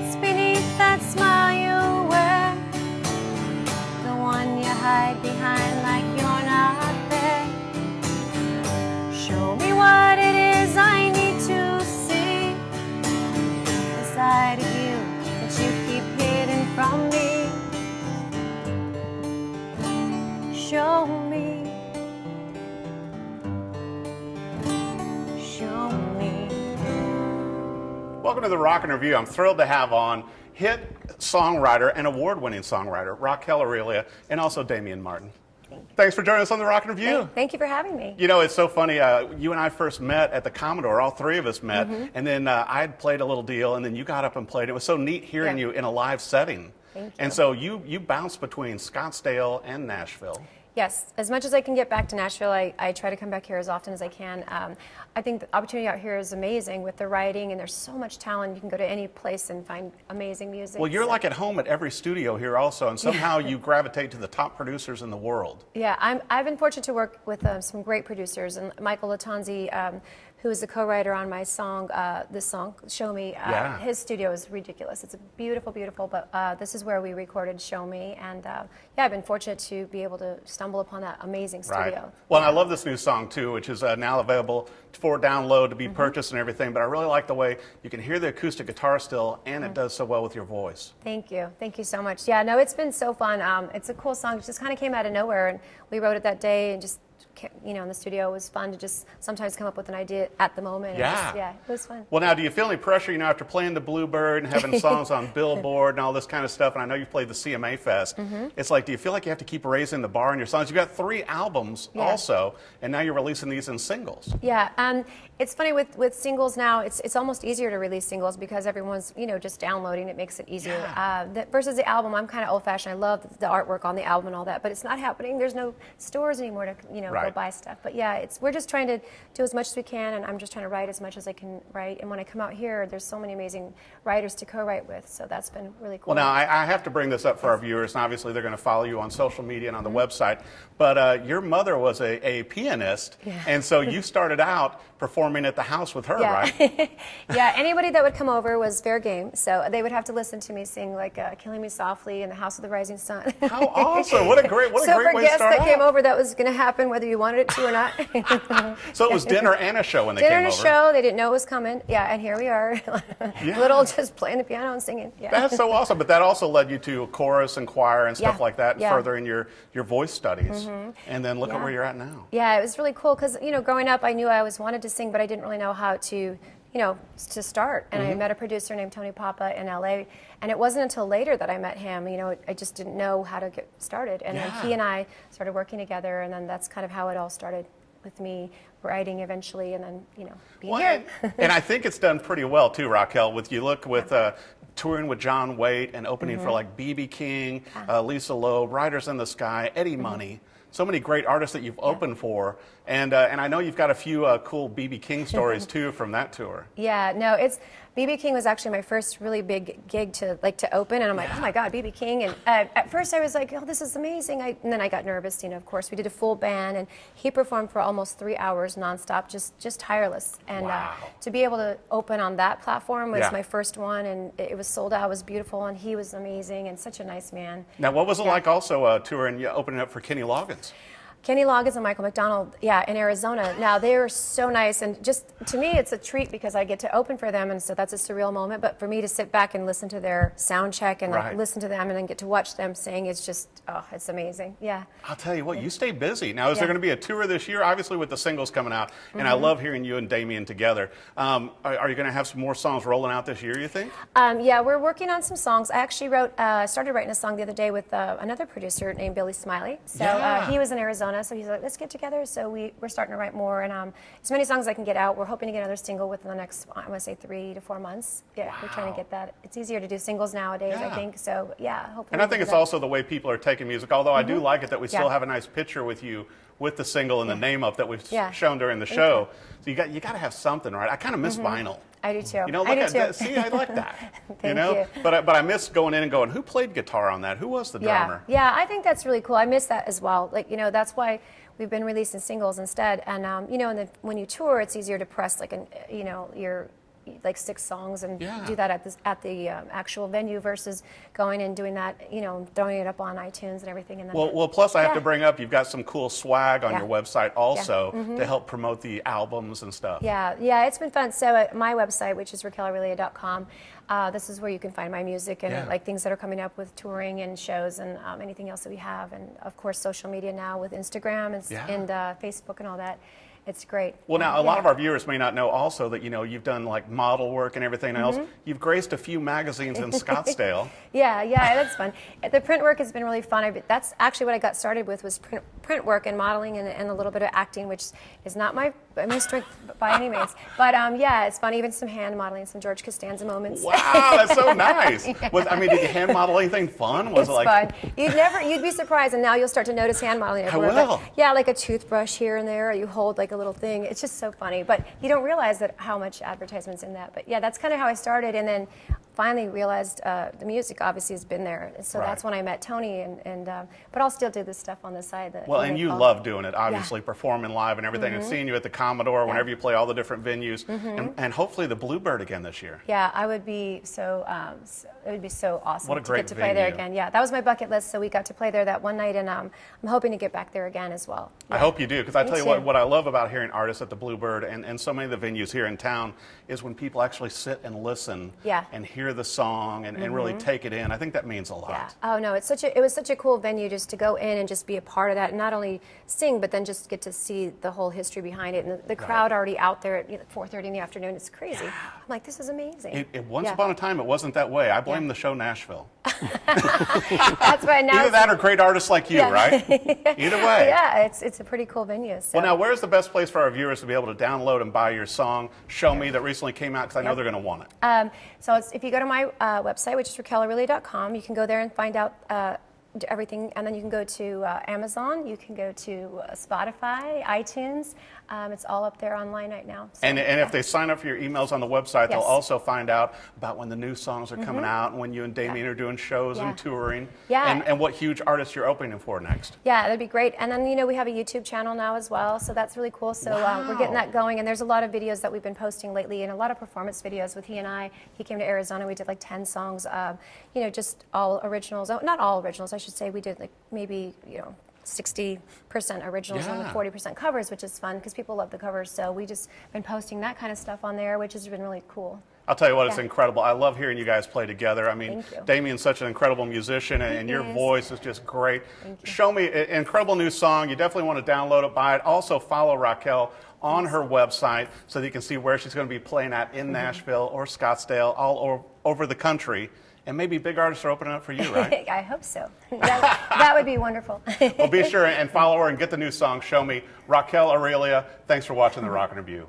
What's beneath that smile you wear? The one you hide behind like you're not there. Show me what it is I need to see. The side of you that you keep hidden from me. Show me. Show me. Welcome to the Rockin' Review. I'm thrilled to have on hit songwriter and award-winning songwriter Raquel Aurilia and also Damian Martin. Thanks for joining us on the Rockin' Review. Thank you for having me. You know, it's so funny. You and I first met at the Commodore. All three of us met. And then I had played a little deal, and then you got up and played. It was so neat hearing you in a live setting. Thank you. And so you bounced between Scottsdale and Nashville. Yes, as much as I can get back to Nashville, I try to come back here as often as I can. I think the opportunity out here is amazing with the writing, and there's so much talent. You can go to any place and find amazing music. Well, you're like at home at every studio here also, and somehow you gravitate to the top producers in the world. Yeah, I've been fortunate to work with some great producers, and Michael Latanzi, who is the co-writer on my song, this song, Show Me. His studio is ridiculous. It's beautiful, beautiful, but this is where we recorded Show Me, and yeah, I've been fortunate to be able to stumble upon that amazing studio. Right. Well, and I love this new song too, which is now available for download to be purchased and everything, but I really like the way you can hear the acoustic guitar still, and it does so well with your voice. Thank you so much. Yeah, no, it's been so fun. It's a cool song. It just kind of came out of nowhere, and we wrote it that day, and just, you know, in the studio, it was fun to just sometimes come up with an idea at the moment. Yeah. It was fun. Well, now, do you feel any pressure, you know, after playing the Bluebird and having songs on Billboard and all this kind of stuff, and I know you've played the CMA Fest, it's like, do you feel like you have to keep raising the bar in your songs? You've got 3 albums also, and now you're releasing these in singles. Yeah, it's funny with singles now, it's almost easier to release singles because everyone's, you know, just downloading. It makes it easier. Versus the album, I'm kind of old-fashioned. I love the artwork on the album and all that, but it's not happening. There's no stores anymore to, you know, go buy stuff. But yeah, we're just trying to do as much as we can, and I'm just trying to write as much as I can write. And when I come out here, there's so many amazing writers to co-write with, so that's been really cool. Well, now, I have to bring this up for our viewers, and obviously they're going to follow you on social media and on the website, but your mother was a pianist, and so you started out performing at the house with her, right? Yeah, anybody that would come over was fair game, so they would have to listen to me sing like Killing Me Softly and The House of the Rising Sun. How awesome. What a great way to start out. So for guests that came over, that was going to happen whether you wanted it to or not. So it was dinner and a show when they came over. Dinner and a show. They didn't know it was coming. Yeah, and here we are. Little just playing the piano and singing. Yeah. That's so awesome. But that also led you to chorus and choir and stuff like that, and furthering your voice studies. And then look at where you're at now. Yeah, it was really cool because, you know, growing up, I knew I always wanted to sing, but I didn't really know how to, you know, to start. And I met a producer named Tony Papa in LA, and it wasn't until later that I met him. You know, I just didn't know how to get started. And then he and I started working together, and then that's kind of how it all started with me writing eventually, and then, you know, being here. And I think it's done pretty well too, Raquel. With you look with touring with John Waite and opening for like B.B. King, Lisa Loeb, Riders in the Sky, Eddie Money. So many great artists that you've opened for, and I know you've got a few cool B.B. King stories too from that tour. Yeah, no, B.B. King was actually my first really big gig to open, and I'm like, oh my God, B.B. King. And at first I was like, oh, this is amazing. And then I got nervous, you know, of course. We did a full band, and he performed for almost 3 hours nonstop, just tireless. And to be able to open on that platform was my first one, and it was sold out. It was beautiful, and he was amazing and such a nice man. Now, what was it like also touring, opening up for Kenny Loggins? Kenny Loggins and Michael McDonald, in Arizona. Now, they were so nice, and just, to me, it's a treat because I get to open for them, and so that's a surreal moment, but for me to sit back and listen to their sound check and listen to them and then get to watch them sing, it's just, oh, it's amazing, I'll tell you what, you stay busy. Now, is there going to be a tour this year? Obviously with the singles coming out, and I love hearing you and Damian together. Are you going to have some more songs rolling out this year, you think? Yeah, we're working on some songs. I actually started writing a song the other day with another producer named Billy Smiley. So he was in Arizona. So he's like, let's get together. So we're starting to write more, and as many songs as I can get out. We're hoping to get another single within the next, I want to say 3 to 4 months. Yeah, we're trying to get that. It's easier to do singles nowadays, I think. So yeah, hopefully. And I think it's also the way people are taking music. Although I do like it that we still have a nice picture with you with the single and the name up that we've shown during the show. So you got to have something, right? I kind of miss vinyl. I do too. You know, look at that. See, I like that. Thank you. But I miss going in and going, who played guitar on that? Who was the drummer? Yeah, I think that's really cool. I miss that as well. Like, you know, that's why we've been releasing singles instead. And you know, and then when you tour, it's easier to press like your like 6 songs and Yeah. do that at the actual venue versus going and doing that, throwing it up on iTunes and everything. And then Well, plus I have to Yeah. bring up, you've got some cool swag on Yeah. your website also to help promote the albums and stuff. Yeah, it's been fun. So at my website, which is raquelaurilia.com, this is where you can find my music and Yeah. like things that are coming up with touring and shows and anything else that we have, and of course social media now with Instagram and Facebook and all that. It's great. Well, now a lot Yeah. of our viewers may not know also that you've done like model work and everything else. You've graced a few magazines in Scottsdale. Yeah, that's fun. The print work has been really fun. That's actually what I got started with, was print work and modeling and a little bit of acting, which is not my strength by any means. But yeah, it's fun. Even some hand modeling, some George Costanza moments. Wow, that's so nice. Did you hand model anything fun? Was It's it like fun. You'd be surprised, and now you'll start to notice hand modeling everywhere. will. But yeah, like a toothbrush here and there, or you hold like a little thing. It's just so funny, but you don't realize that how much advertisement's in that. But yeah, that's kind of how I started, and then finally realized the music obviously has been there. So Right. that's when I met Tony, but I'll still do this stuff on the side. Well, and you love doing it, obviously, performing live and everything, and seeing you at the Commodore whenever you play all the different venues, and hopefully the Bluebird again this year. Yeah, I would be so. It would be so awesome What a to great get to play there venue. again. Yeah, that was my bucket list, so we got to play there that one night, and I'm hoping to get back there again as well. I hope you do, because I tell you too. what I love about hearing artists at the Bluebird and so many of the venues here in town is when people actually sit and listen Yeah. and hear the song and really take it in. I think that means a lot. Yeah. Oh no, it was such a cool venue just to go in and just be a part of that, and not only sing, but then just get to see the whole history behind it, and the crowd already out there at 4:30 in the afternoon. It's crazy. I'm like, this is amazing. Once Yeah. upon a time, it wasn't that way. I blame the show Nashville. That's right now. Either that or great artists like you, Yeah. right? Either way. Yeah, it's a pretty cool venue. So. Well, now, where's the best place for our viewers to be able to download and buy your song, Show Me, that recently came out? Because I know they're going to want it. So if you go to my website, which is raquelaurilia.com, you can go there and find out everything, and then you can go to Amazon, you can go to Spotify, iTunes. It's all up there online right now. So, And if they sign up for your emails on the website, they'll Yes. also find out about when the new songs are coming out and when you and Damien are doing shows Yeah. and touring. Yeah. And what huge artists you're opening for next. Yeah, that'd be great. And then, we have a YouTube channel now as well, so that's really cool. So we're getting Wow. that going, and there's a lot of videos that we've been posting lately, and a lot of performance videos with he and I. He came to Arizona, we did like 10 songs, just all originals. Oh, not all originals, I should say. We did like maybe, 60% originals and Yeah. 40% covers, which is fun because people love the covers. So we just been posting that kind of stuff on there, which has been really cool. I'll tell you what, it's Yeah. incredible. I love hearing you guys play together. I mean, Thank you. Damien's such an incredible musician, and your is. voice is just great. Thank you. Show Me, an incredible new song. You definitely want to download it, buy it. Also, follow Raquel on her website so that you can see where she's going to be playing at in Nashville or Scottsdale, all over the country. And maybe big artists are opening up for you, right? I hope so. That would be wonderful. Well, be sure and follow her and get the new song, Show Me. Raquel Aurilia, thanks for watching The Rock and Review.